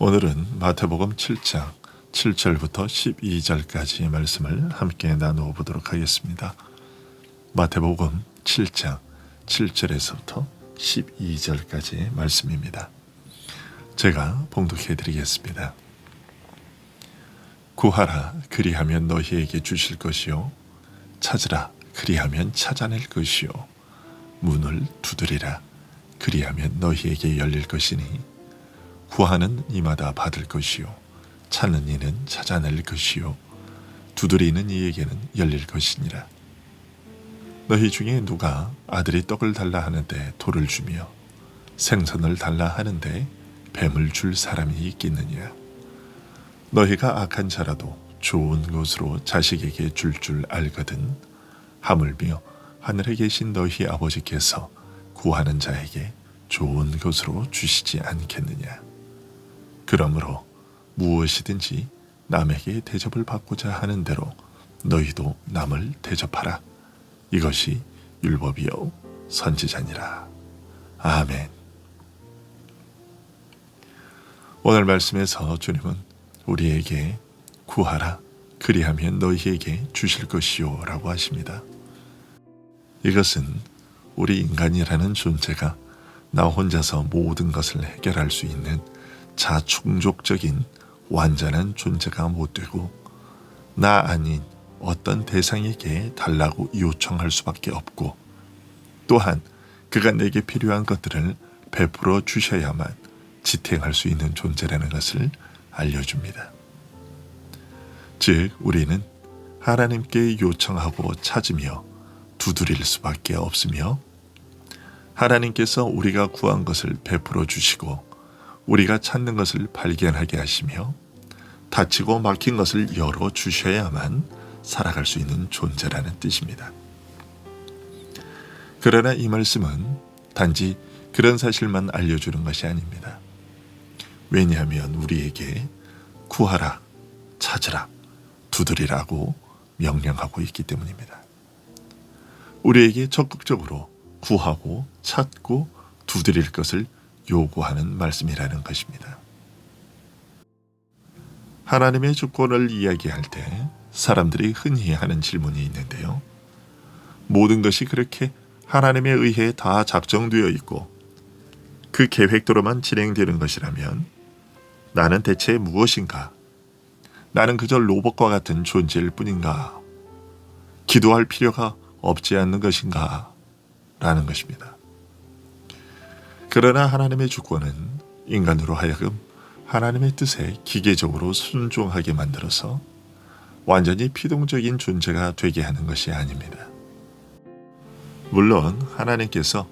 오늘은 마태복음 7장 7절부터 12절까지의 말씀을 함께 나누어 보도록 하겠습니다. 마태복음 7장 7절에서부터 12절까지의 말씀입니다. 제가 봉독해 드리겠습니다. 구하라, 그리하면 너희에게 주실 것이요, 찾으라, 그리하면 찾아낼 것이요, 문을 두드리라, 그리하면 너희에게 열릴 것이니 구하는 이마다 받을 것이요, 찾는 이는 찾아낼 것이요, 두드리는 이에게는 열릴 것이니라. 너희 중에 누가 아들이 떡을 달라 하는데 돌을 주며 생선을 달라 하는데 뱀을 줄 사람이 있겠느냐? 너희가 악한 자라도 좋은 것으로 자식에게 줄 알거든 하물며 하늘에 계신 너희 아버지께서 구하는 자에게 좋은 것으로 주시지 않겠느냐? 그러므로 무엇이든지 남에게 대접을 받고자 하는 대로 너희도 남을 대접하라. 이것이 율법이요 선지자니라. 아멘. 오늘 말씀에서 주님은 우리에게 구하라, 그리하면 너희에게 주실 것이요 라고 하십니다. 이것은 우리 인간이라는 존재가 나 혼자서 모든 것을 해결할 수 있는 자충족적인 완전한 존재가 못 되고 나 아닌 어떤 대상에게 달라고 요청할 수밖에 없고, 또한 그가 내게 필요한 것들을 베풀어 주셔야만 지탱할 수 있는 존재라는 것을 알려줍니다. 즉 우리는 하나님께 요청하고 찾으며 두드릴 수밖에 없으며, 하나님께서 우리가 구한 것을 베풀어 주시고 우리가 찾는 것을 발견하게 하시며 닫히고 막힌 것을 열어 주셔야만 살아갈 수 있는 존재라는 뜻입니다. 그러나 이 말씀은 단지 그런 사실만 알려주는 것이 아닙니다. 왜냐하면 우리에게 구하라, 찾으라, 두드리라고 명령하고 있기 때문입니다. 우리에게 적극적으로 구하고 찾고 두드릴 것을 요구하는 말씀이라는 것입니다. 하나님의 주권을 이야기할 때 사람들이 흔히 하는 질문이 있는데요. 모든 것이 그렇게 하나님에 의해 다 작정되어 있고 그 계획대로만 진행되는 것이라면 나는 대체 무엇인가? 나는 그저 로봇과 같은 존재일 뿐인가? 기도할 필요가 없지 않는 것인가? 라는 것입니다. 그러나 하나님의 주권은 인간으로 하여금 하나님의 뜻에 기계적으로 순종하게 만들어서 완전히 피동적인 존재가 되게 하는 것이 아닙니다. 물론 하나님께서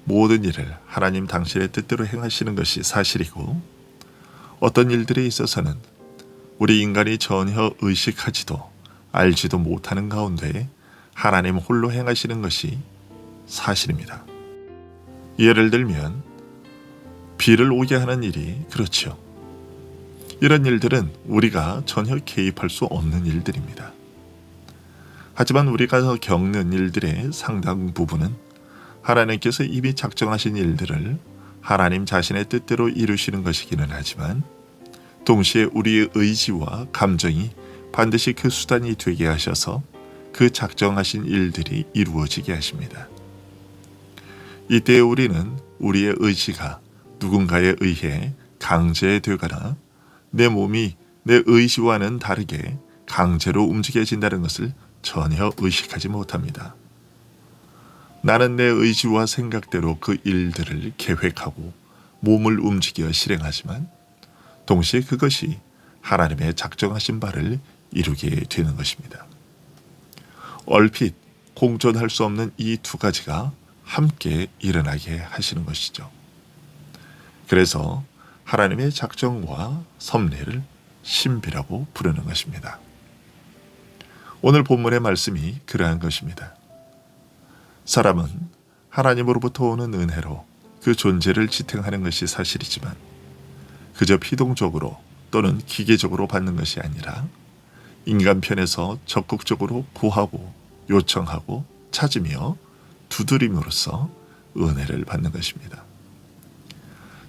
모든 일을 하나님 당신의 뜻대로 행하시는 것이 사실이고, 어떤 일들에 있어서는 우리 인간이 전혀 의식하지도 알지도 못하는 가운데 하나님 홀로 행하시는 것이 사실입니다. 예를 들면 비를 오게 하는 일이 그렇죠. 이런 일들은 우리가 전혀 개입할 수 없는 일들입니다. 하지만 우리가 겪는 일들의 상당 부분은 하나님께서 이미 작정하신 일들을 하나님 자신의 뜻대로 이루시는 것이기는 하지만, 동시에 우리의 의지와 감정이 반드시 그 수단이 되게 하셔서 그 작정하신 일들이 이루어지게 하십니다. 이때 우리는 우리의 의지가 누군가에 의해 강제되거나 내 몸이 내 의지와는 다르게 강제로 움직여진다는 것을 전혀 의식하지 못합니다. 나는 내 의지와 생각대로 그 일들을 계획하고 몸을 움직여 실행하지만 동시에 그것이 하나님의 작정하신 바를 이루게 되는 것입니다. 얼핏 공존할 수 없는 이 두 가지가 함께 일어나게 하시는 것이죠. 그래서 하나님의 작정과 섭리를 신비라고 부르는 것입니다. 오늘 본문의 말씀이 그러한 것입니다. 사람은 하나님으로부터 오는 은혜로 그 존재를 지탱하는 것이 사실이지만 그저 피동적으로 또는 기계적으로 받는 것이 아니라 인간 편에서 적극적으로 구하고 요청하고 찾으며 두드림으로써 은혜를 받는 것입니다.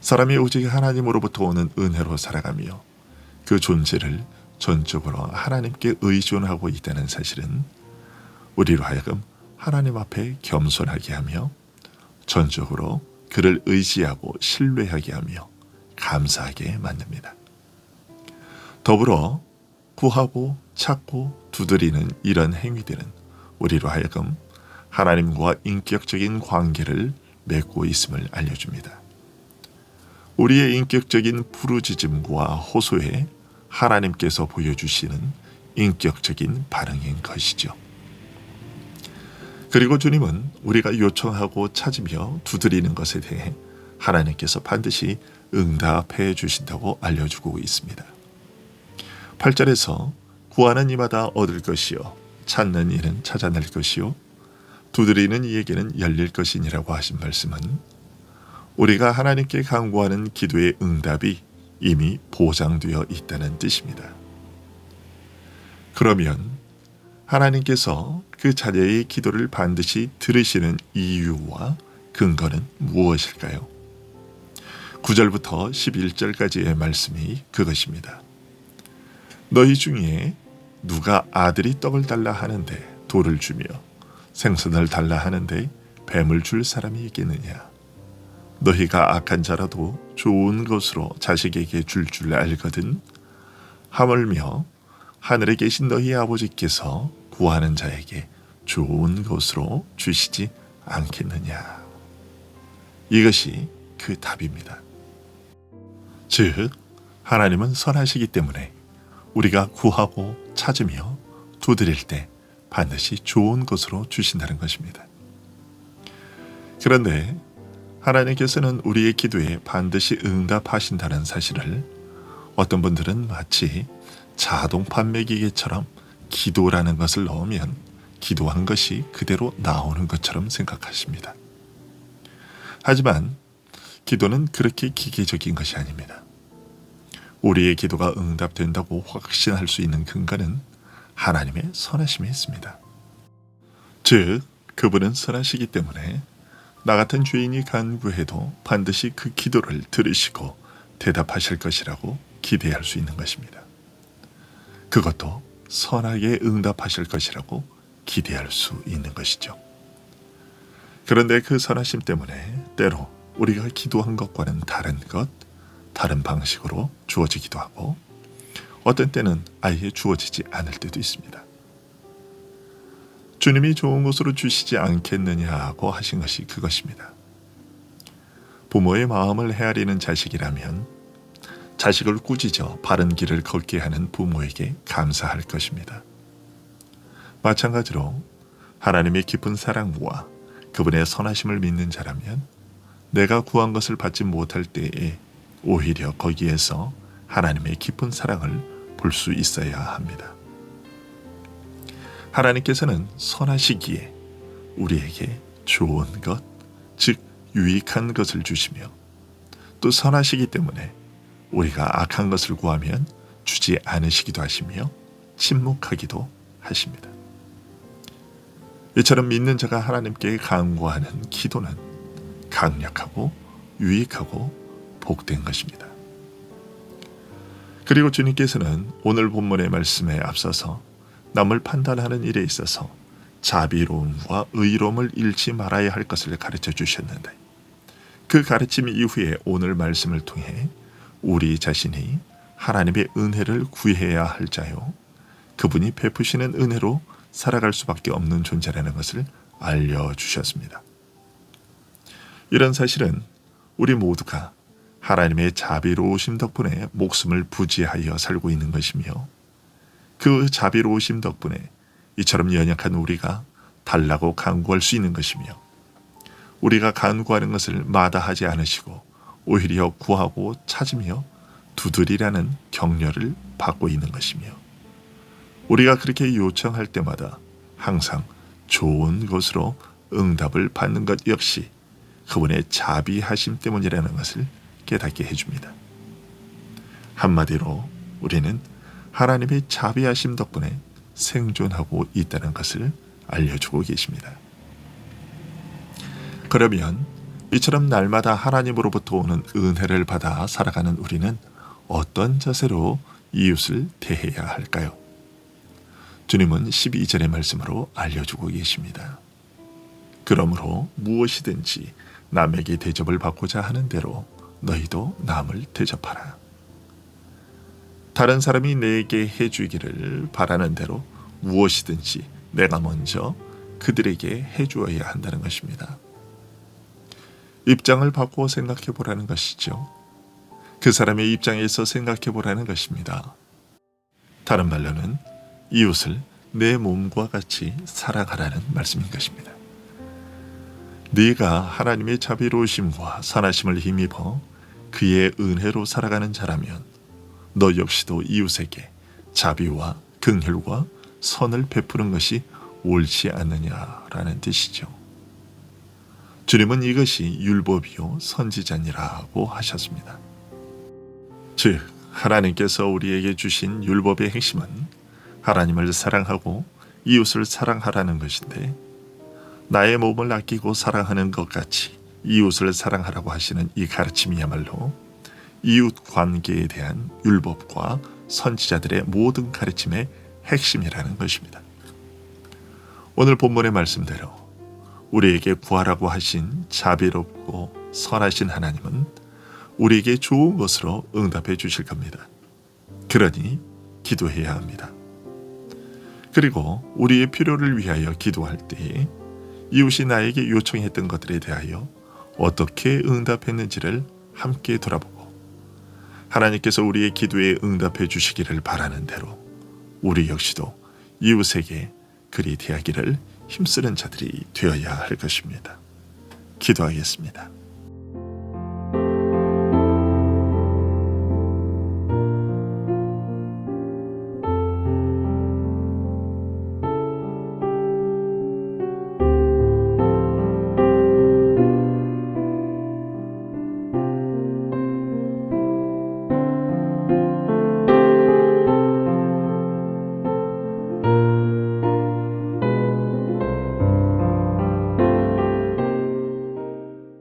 사람이 오직 하나님으로부터 오는 은혜로 살아가며 그 존재를 전적으로 하나님께 의존하고 있다는 사실은 우리로 하여금 하나님 앞에 겸손하게 하며 전적으로 그를 의지하고 신뢰하게 하며 감사하게 만듭니다. 더불어 구하고 찾고 두드리는 이런 행위들은 우리로 하여금 하나님과 인격적인 관계를 맺고 있음을 알려줍니다. 우리의 인격적인 부르짖음과 호소에 하나님께서 보여주시는 인격적인 반응인 것이죠. 그리고 주님은 우리가 요청하고 찾으며 두드리는 것에 대해 하나님께서 반드시 응답해 주신다고 알려주고 있습니다. 8절에서 구하는 이마다 얻을 것이요 찾는 이는 찾아낼 것이요 두드리는 이에게는 열릴 것이니라고 하신 말씀은 우리가 하나님께 간구하는 기도의 응답이 이미 보장되어 있다는 뜻입니다. 그러면 하나님께서 그 자녀의 기도를 반드시 들으시는 이유와 근거는 무엇일까요? 9절부터 11절까지의 말씀이 그것입니다. 너희 중에 누가 아들이 떡을 달라 하는데 돌을 주며 생선을 달라 하는데 뱀을 줄 사람이 있겠느냐? 너희가 악한 자라도 좋은 것으로 자식에게 줄 알거든. 하물며 하늘에 계신 너희 아버지께서 구하는 자에게 좋은 것으로 주시지 않겠느냐? 이것이 그 답입니다. 즉, 하나님은 선하시기 때문에 우리가 구하고 찾으며 두드릴 때 반드시 좋은 것으로 주신다는 것입니다. 그런데 하나님께서는 우리의 기도에 반드시 응답하신다는 사실을 어떤 분들은 마치 자동 판매기계처럼 기도라는 것을 넣으면 기도한 것이 그대로 나오는 것처럼 생각하십니다. 하지만 기도는 그렇게 기계적인 것이 아닙니다. 우리의 기도가 응답된다고 확신할 수 있는 근거는 하나님의 선하심에 있습니다. 즉, 그분은 선하시기 때문에 나 같은 죄인이 간구해도 반드시 그 기도를 들으시고 대답하실 것이라고 기대할 수 있는 것입니다. 그것도 선하게 응답하실 것이라고 기대할 수 있는 것이죠. 그런데 그 선하심 때문에 때로 우리가 기도한 것과는 다른 것, 다른 방식으로 주어지기도 하고 어떤 때는 아예 주어지지 않을 때도 있습니다. 주님이 좋은 것으로 주시지 않겠느냐고 하신 것이 그것입니다. 부모의 마음을 헤아리는 자식이라면 자식을 꾸짖어 바른 길을 걷게 하는 부모에게 감사할 것입니다. 마찬가지로 하나님의 깊은 사랑과 그분의 선하심을 믿는 자라면 내가 구한 것을 받지 못할 때에 오히려 거기에서 하나님의 깊은 사랑을 볼 수 있어야 합니다. 하나님께서는 선하시기에 우리에게 좋은 것, 즉 유익한 것을 주시며 또 선하시기 때문에 우리가 악한 것을 구하면 주지 않으시기도 하시며 침묵하기도 하십니다. 이처럼 믿는 자가 하나님께 간구하는 기도는 강력하고 유익하고 복된 것입니다. 그리고 주님께서는 오늘 본문의 말씀에 앞서서 남을 판단하는 일에 있어서 자비로움과 의로움을 잃지 말아야 할 것을 가르쳐 주셨는데 그 가르침 이후에 오늘 말씀을 통해 우리 자신이 하나님의 은혜를 구해야 할 자요 그분이 베푸시는 은혜로 살아갈 수밖에 없는 존재라는 것을 알려주셨습니다. 이런 사실은 우리 모두가 하나님의 자비로우심 덕분에 목숨을 부지하여 살고 있는 것이며 그 자비로우심 덕분에 이처럼 연약한 우리가 달라고 간구할 수 있는 것이며 우리가 간구하는 것을 마다하지 않으시고 오히려 구하고 찾으며 두드리라는 격려를 받고 있는 것이며 우리가 그렇게 요청할 때마다 항상 좋은 것으로 응답을 받는 것 역시 그분의 자비하심 때문이라는 것을 깨닫게 해줍니다. 한마디로 우리는 하나님의 자비하심 덕분에 생존하고 있다는 것을 알려주고 계십니다. 그러면 이처럼 날마다 하나님으로부터 오는 은혜를 받아 살아가는 우리는 어떤 자세로 이웃을 대해야 할까요? 주님은 12절의 말씀으로 알려주고 계십니다. 그러므로 무엇이든지 남에게 대접을 받고자 하는 대로 너희도 남을 대접하라. 다른 사람이 내게 해주기를 바라는 대로 무엇이든지 내가 먼저 그들에게 해주어야 한다는 것입니다. 입장을 바꾸어 생각해 보라는 것이죠. 그 사람의 입장에서 생각해 보라는 것입니다. 다른 말로는 이웃을 내 몸과 같이 사랑하라는 말씀인 것입니다. 네가 하나님의 자비로우심과 선하심을 힘입어 그의 은혜로 살아가는 자라면 너 역시도 이웃에게 자비와 긍휼과 선을 베푸는 것이 옳지 않느냐라는 뜻이죠. 주님은 이것이 율법이요 선지자니라고 하셨습니다. 즉 하나님께서 우리에게 주신 율법의 핵심은 하나님을 사랑하고 이웃을 사랑하라는 것인데, 나의 몸을 아끼고 사랑하는 것 같이 이웃을 사랑하라고 하시는 이 가르침이야말로 이웃 관계에 대한 율법과 선지자들의 모든 가르침의 핵심이라는 것입니다. 오늘 본문의 말씀대로 우리에게 구하라고 하신 자비롭고 선하신 하나님은 우리에게 좋은 것으로 응답해 주실 겁니다. 그러니 기도해야 합니다. 그리고 우리의 필요를 위하여 기도할 때에 이웃이 나에게 요청했던 것들에 대하여 어떻게 응답했는지를 함께 돌아보고 하나님께서 우리의 기도에 응답해 주시기를 바라는 대로 우리 역시도 이웃에게 그리 대하기를 힘쓰는 자들이 되어야 할 것입니다. 기도하겠습니다.